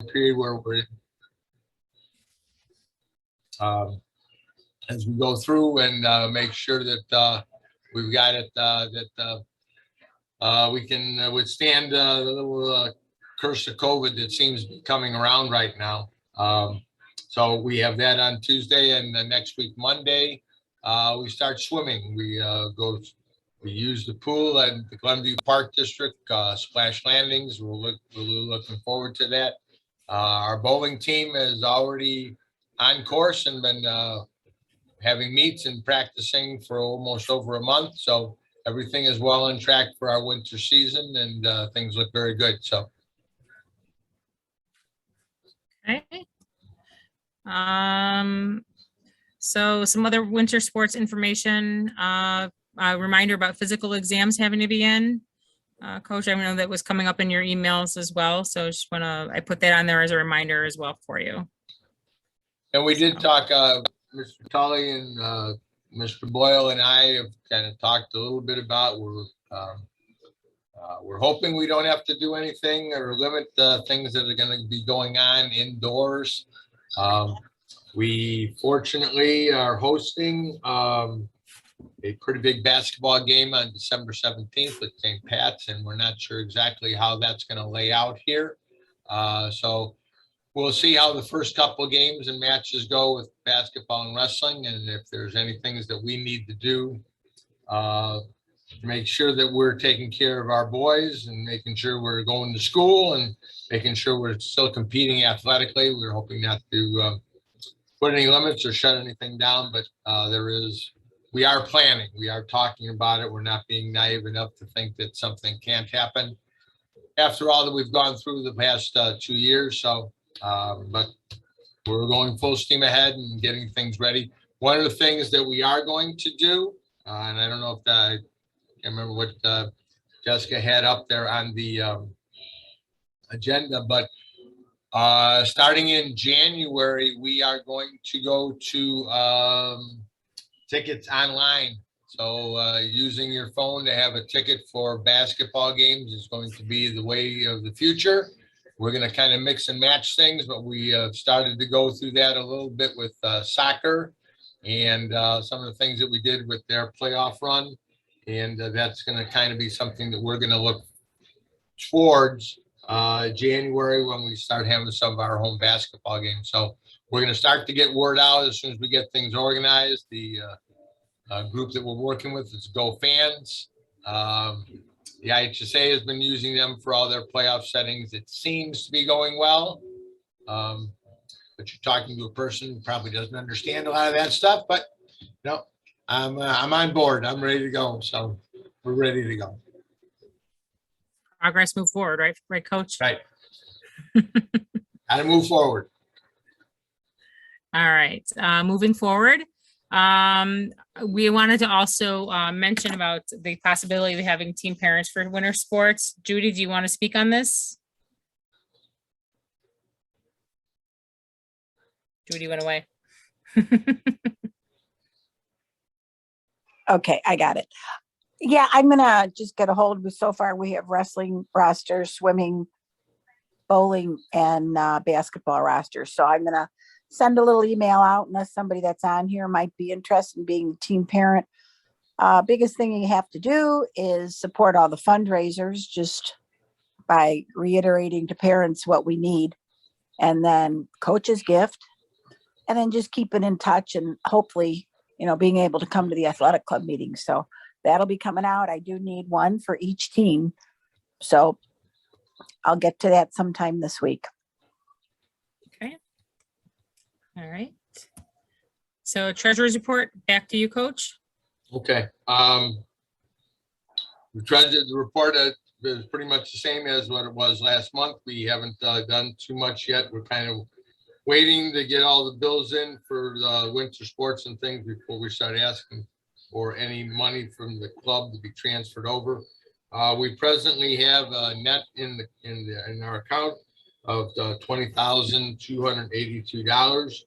period where we're as we go through and make sure that we've got it that we can withstand the little curse of COVID that seems to be coming around right now. So we have that on Tuesday, and next week, Monday, we start swimming. We use the pool at the Glenview Park District, Splash Landings. We're looking forward to that. Our bowling team is already on course and been having meets and practicing for almost over a month. So everything is well on track for our winter season, and things look very good. So. Okay. So some other winter sports information, a reminder about physical exams having to be in. Coach, I know that was coming up in your emails as well. So just I put that on there as a reminder as well for you. And we did talk, Mr. Tully and Mr. Boyle and I have kind of talked a little bit about we're hoping we don't have to do anything or limit the things that are going to be going on indoors. We fortunately are hosting a pretty big basketball game on December 17th with St. Pat's, and we're not sure exactly how that's going to lay out here. So we'll see how the first couple of games and matches go with basketball and wrestling, and if there's any things that we need to do to make sure that we're taking care of our boys and making sure we're going to school and making sure we're still competing athletically. We're hoping not to put any limits or shut anything down, but we are planning. We are talking about it. We're not being naive enough to think that something can't happen after all that we've gone through the past 2 years. So, but we're going full steam ahead and getting things ready. One of the things that we are going to do, and I don't know if I can't remember what Jessica had up there on the agenda, but starting in January, we are going to go to tickets online. So using your phone to have a ticket for basketball games is going to be the way of the future. We're going to kind of mix and match things, but we started to go through that a little bit with soccer and some of the things that we did with their playoff run. And that's going to kind of be something that we're going to look towards January when we start having some of our home basketball games. So we're going to start to get word out as soon as we get things organized. The group that we're working with is Go Fans. The IHSA has been using them for all their playoff settings. It seems to be going well. But you're talking to a person who probably doesn't understand a lot of that stuff, but no, I'm on board. I'm ready to go. So we're ready to go. Progress, move forward, right? Right, Coach? Right. Got to move forward. All right. Moving forward, we wanted to also mention about the possibility of having team parents for winter sports. Judy, do you want to speak on this? Judy went away. Okay, I got it. Yeah, I'm gonna just get a hold of it. So far we have wrestling rosters, swimming, bowling, and basketball rosters. So I'm gonna send a little email out unless somebody that's on here might be interested in being a team parent. Biggest thing you have to do is support all the fundraisers just by reiterating to parents what we need, and then coach's gift, and then just keeping in touch and hopefully, being able to come to the athletic club meetings. So that'll be coming out. I do need one for each team. So I'll get to that sometime this week. Okay. All right. So treasurer's report, back to you, Coach. Okay. The treasurer's report is pretty much the same as what it was last month. We haven't done too much yet. We're kind of waiting to get all the bills in for the winter sports and things before we start asking for any money from the club to be transferred over. We presently have a net in our account of $20,282.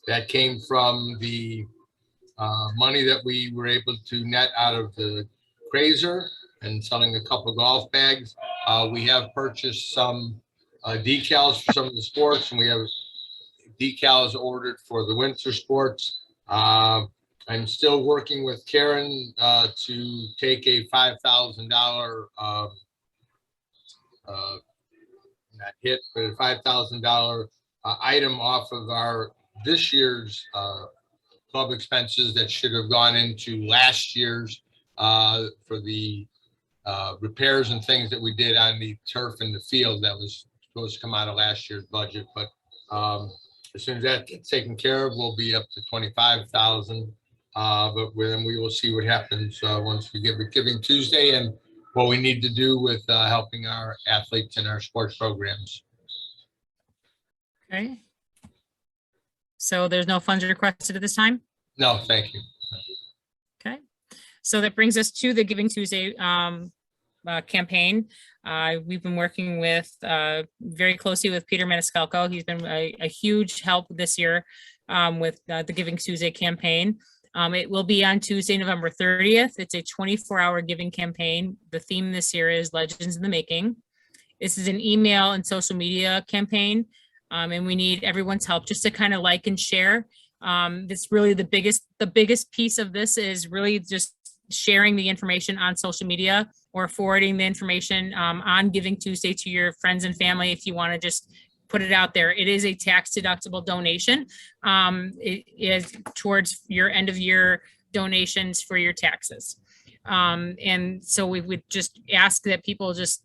That came from the money that we were able to net out of the Crazer and selling a couple of golf bags. We have purchased some decals for some of the sports, and we have decals ordered for the winter sports. I'm still working with Karen to take a $5,000 not hit, but a $5,000 item off of our this year's club expenses that should have gone into last year's for the repairs and things that we did on the turf and the field that was supposed to come out of last year's budget. But as soon as that gets taken care of, we'll be up to 25,000. But then we will see what happens once we give it Giving Tuesday and what we need to do with helping our athletes in our sports programs. Okay. So there's no funds requested at this time? No, thank you. Okay. So that brings us to the Giving Tuesday campaign. We've been working with very closely with Peter Maniscalco. He's been a huge help this year with the Giving Tuesday campaign. It will be on Tuesday, November 30th. It's a 24-hour giving campaign. The theme this year is Legends in the Making. This is an email and social media campaign, and we need everyone's help just to kind of like and share. This really the biggest piece of this is really just sharing the information on social media or forwarding the information on Giving Tuesday to your friends and family if you want to just put it out there. It is a tax deductible donation. It is towards your end of year donations for your taxes. And so we would just ask that people just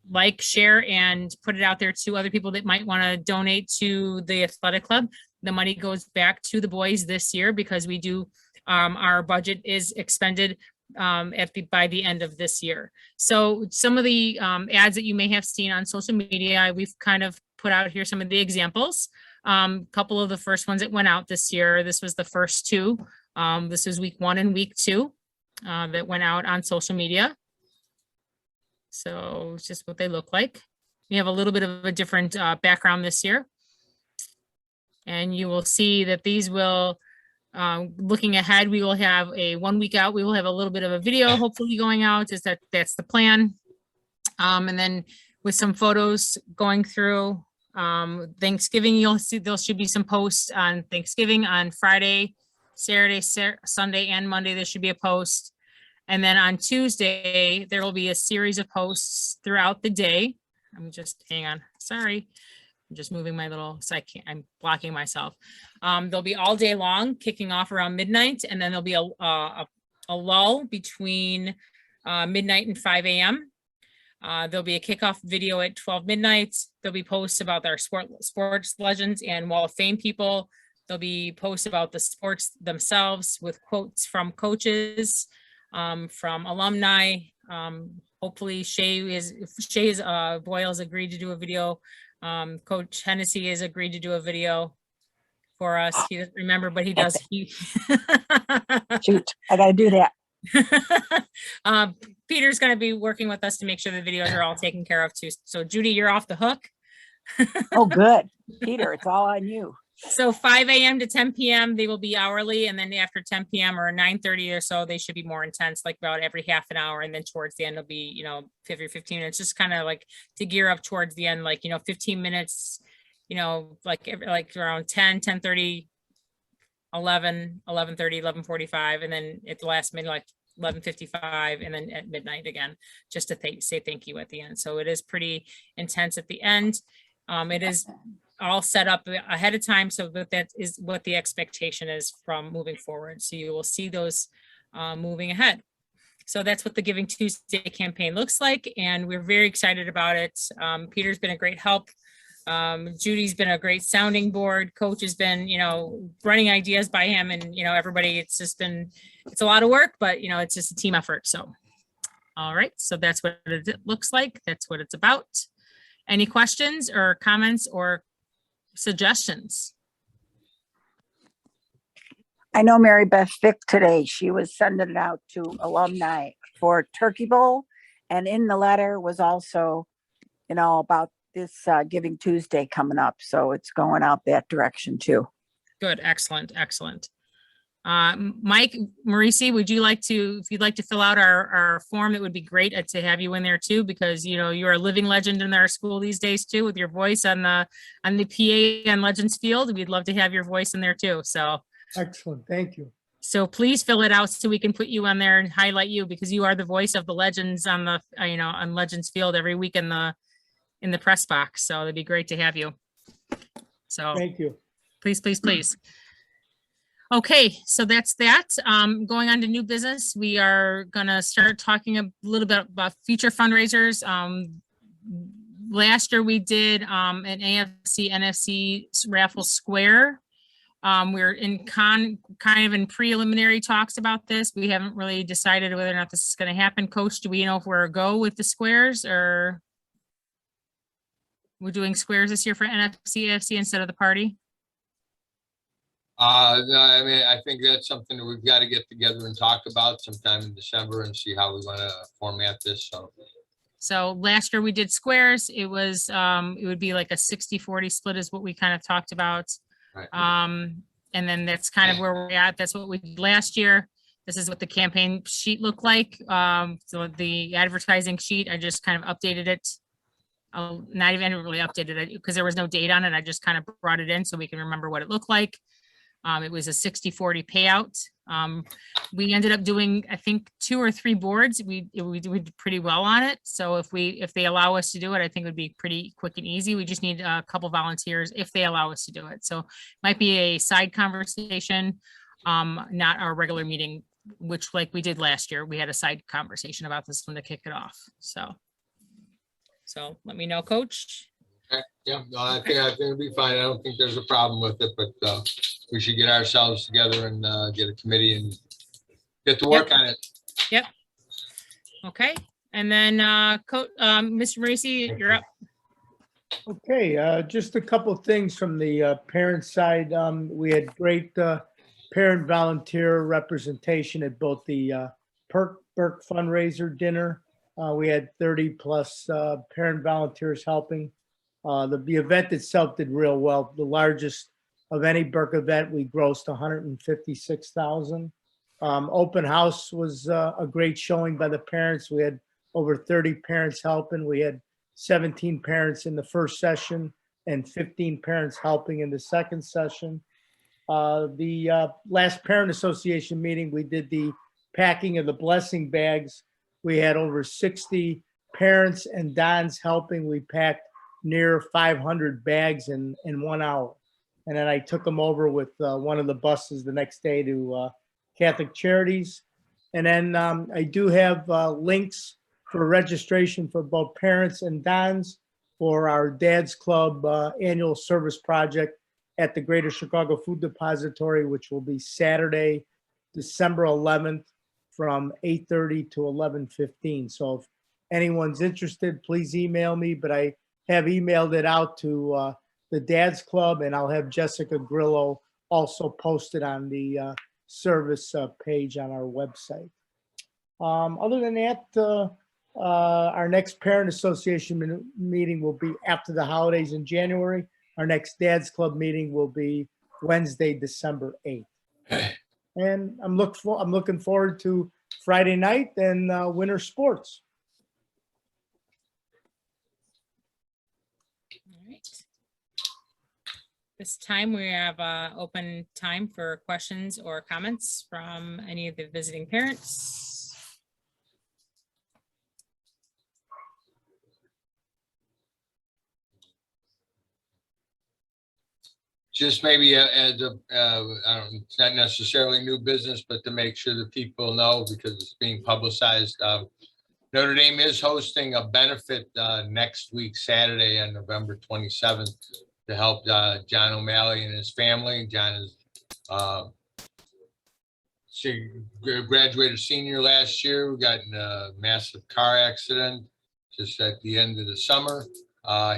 like, share, and put it out there to other people that might want to donate to the athletic club. The money goes back to the boys this year because we do, our budget is expended by the end of this year. So some of the ads that you may have seen on social media, we've kind of put out here some of the examples. Couple of the first ones that went out this year. This was the first two. This is week 1 and week 2 that went out on social media. So it's just what they look like. We have a little bit of a different background this year. And you will see that these will, looking ahead, we will have a 1 week out. We will have a little bit of a video hopefully going out. That's the plan. And then with some photos going through Thanksgiving, you'll see there should be some posts on Thanksgiving on Friday, Saturday, Sunday, and Monday. There should be a post. And then on Tuesday, there will be a series of posts throughout the day. I'm just, hang on, sorry. I'm just moving my little, so I'm blocking myself. They'll be all day long, kicking off around midnight, and then there'll be a lull between midnight and 5 a.m. There'll be a kickoff video at 12 midnight. There'll be posts about our sports legends and Wall of Fame people. There'll be posts about the sports themselves with quotes from coaches, from alumni. Hopefully Shay's Boyle's agreed to do a video. Coach Hennessy has agreed to do a video for us. He doesn't remember, but he does. Shoot, I gotta do that. Peter's going to be working with us to make sure the videos are all taken care of too. So Judy, you're off the hook. Oh, good. Peter, it's all on you. So 5 a.m. to 10 p.m. they will be hourly, and then after 10 p.m. or 9:30 or so, they should be more intense, like about every half an hour. And then towards the end, it'll be, 15 minutes, just kind of like to gear up towards the end, like, 15 minutes, like around 10, 10:30, 11, 11:30, 11:45, and then at the last minute, like 11:55, and then at midnight again, just to say thank you at the end. So it is pretty intense at the end. It is all set up ahead of time, so that is what the expectation is from moving forward. So you will see those moving ahead. So that's what the Giving Tuesday campaign looks like, and we're very excited about it. Peter's been a great help. Judy's been a great sounding board. Coach has been, running ideas by him, and everybody. It's a lot of work, but it's just a team effort. So, all right. So that's what it looks like. That's what it's about. Any questions or comments or suggestions? I know Mary Beth Fick today, she was sending it out to alumni for Turkey Bowl. And in the letter was also, about this Giving Tuesday coming up. So it's going out that direction too. Good. Excellent. Excellent. Mike, Marisi, would you like to, if you'd like to fill out our form, it would be great to have you in there too, because you know, you're a living legend in our school these days too, with your voice on the PA on Legends Field. We'd love to have your voice in there too. So. Excellent, thank you. So please fill it out so we can put you on there and highlight you, because you are the voice of the Legends on the, you know, on Legends Field every week in the press box. So it'd be great to have you. So Thank you. please, please, please. Okay, so that's that. Going on to new business, we are gonna start talking a little bit about future fundraisers. Last year we did an AFC NFC raffle square. We're in kind of in preliminary talks about this. We haven't really decided whether or not this is going to happen. Coach, do we know if we're a go with the squares, or we're doing squares this year for NFC AFC instead of the party? No, I mean, I think that's something that we've got to get together and talk about sometime in December and see how we want to format this. So last year we did squares. It was, it would be like a 60-40 split is what we kind of talked about. Right. And then that's kind of where we're at. That's what we did last year. This is what the campaign sheet looked like. So the advertising sheet, I just kind of updated it. Not even really updated it because there was no date on it. I just kind of brought it in so we can remember what it looked like. It was a 60-40 payout. We ended up doing, I think, 2 or 3 boards. We did pretty well on it. So if they allow us to do it, I think it would be pretty quick and easy. We just need a couple volunteers if they allow us to do it. So it might be a side conversation, not our regular meeting, which like we did last year. We had a side conversation about this one to kick it off. So let me know, Coach. Okay. Yeah, no, I think it'll be fine. I don't think there's a problem with it, but we should get ourselves together and get a committee and get to work on it. Yep. Okay. And then Mr. Marisi, you're up. Okay, just a couple of things from the parent side. We had great parent volunteer representation at both the Burke fundraiser dinner. We had 30 plus parent volunteers helping. The event itself did real well. The largest of any Burke event, we grossed 156,000. Open house was a great showing by the parents. We had over 30 parents helping. We had 17 parents in the first session and 15 parents helping in the second session. The last parent association meeting, we did the packing of the blessing bags. We had over 60 parents and Dons helping. We packed near 500 bags in 1 hour. And then I took them over with one of the buses the next day to Catholic Charities. And then I do have links for registration for both parents and Dons for our Dad's Club annual service project at the Greater Chicago Food Depository, which will be Saturday, December 11th from 8:30 to 11:15. So if anyone's interested, please email me, but I have emailed it out to the Dad's Club, and I'll have Jessica Grillo also posted on the service page on our website. Other than that, our next parent association meeting will be after the holidays in January. Our next Dad's Club meeting will be Wednesday, December 8th. And I'm looking forward to Friday night and winter sports. All right. This time we have open time for questions or comments from any of the visiting parents. Just maybe as a, it's not necessarily new business, but to make sure that people know because it's being publicized. Notre Dame is hosting a benefit next week, Saturday on November 27th to help John O'Malley and his family. John is she graduated senior last year. We got in a massive car accident just at the end of the summer.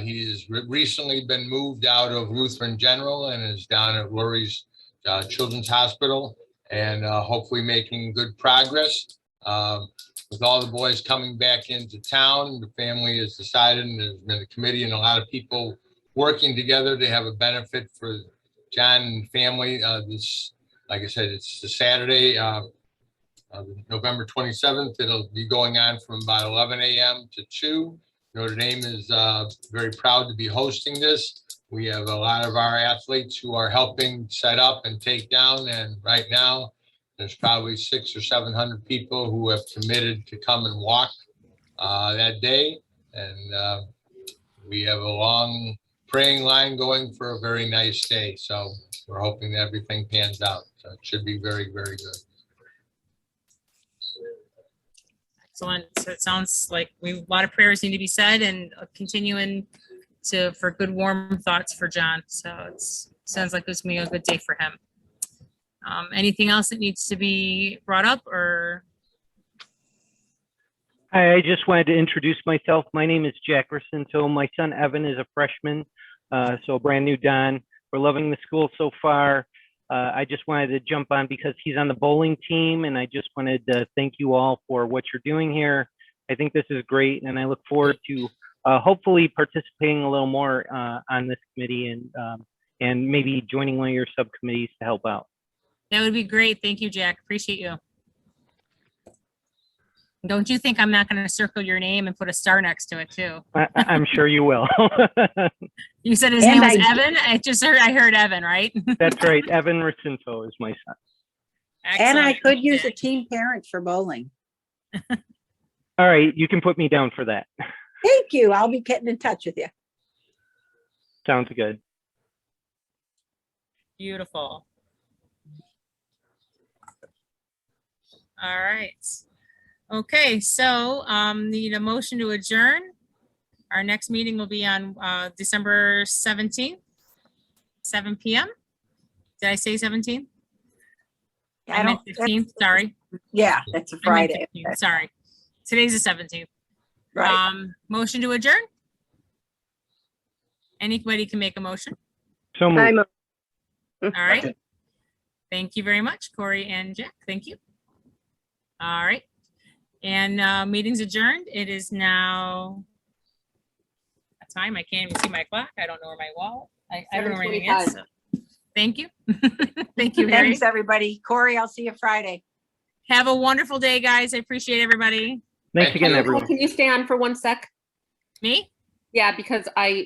He has recently been moved out of Lutheran General and is down at Lurie's Children's Hospital and hopefully making good progress. With all the boys coming back into town, the family has decided, and there's been a committee and a lot of people working together to have a benefit for John and family this Like I said, it's the Saturday, November 27th. It'll be going on from about 11 a.m. to 2. Notre Dame is very proud to be hosting this. We have a lot of our athletes who are helping set up and take down. And right now, there's probably 600 or 700 people who have committed to come and walk that day. And we have a long praying line going for a very nice day. So we're hoping that everything pans out. So it should be very, very good. Excellent. So it sounds like a lot of prayers need to be said, and continuing for good, warm thoughts for John. So it sounds like it's gonna be a good day for him. Anything else that needs to be brought up, or? Hi, I just wanted to introduce myself. My name is Jack Racinto. My son Evan is a freshman, so a brand new Don. We're loving the school so far. I just wanted to jump on because he's on the bowling team, and I just wanted to thank you all for what you're doing here. I think this is great, and I look forward to hopefully participating a little more on this committee and maybe joining one of your subcommittees to help out. That would be great. Thank you, Jack. Appreciate you. Don't you think I'm not going to circle your name and put a star next to it too? I'm sure you will. You said his name was Evan? I heard Evan, right? That's right. Evan Racinto is my son. And I Excellent. could use a team parent for bowling. All right, you can put me down for that. Thank you. I'll be getting in touch with you. Sounds good. Beautiful. All right. Okay, so need a motion to adjourn. Our next meeting will be on December 17th, 7 p.m. Did I say 17th? I meant 15th, sorry. Yeah, that's a I meant Friday. 15th, sorry. Today's the 17th. Right. Motion to adjourn? Anybody can make a motion. So moved. All right. Thank you very much, Corey and Jack. Thank you. All right. And meeting's adjourned. It is now a time. I can't even see my clock. I don't know where my wallet. I don't know where anything is. So. Thank you. Thank you, Harry. Thanks, everybody. Corey, I'll see you Friday. Have a wonderful day, guys. I appreciate everybody. Thanks Thank again, you. everyone. Can you stay on for 1 sec? Me? Yeah, because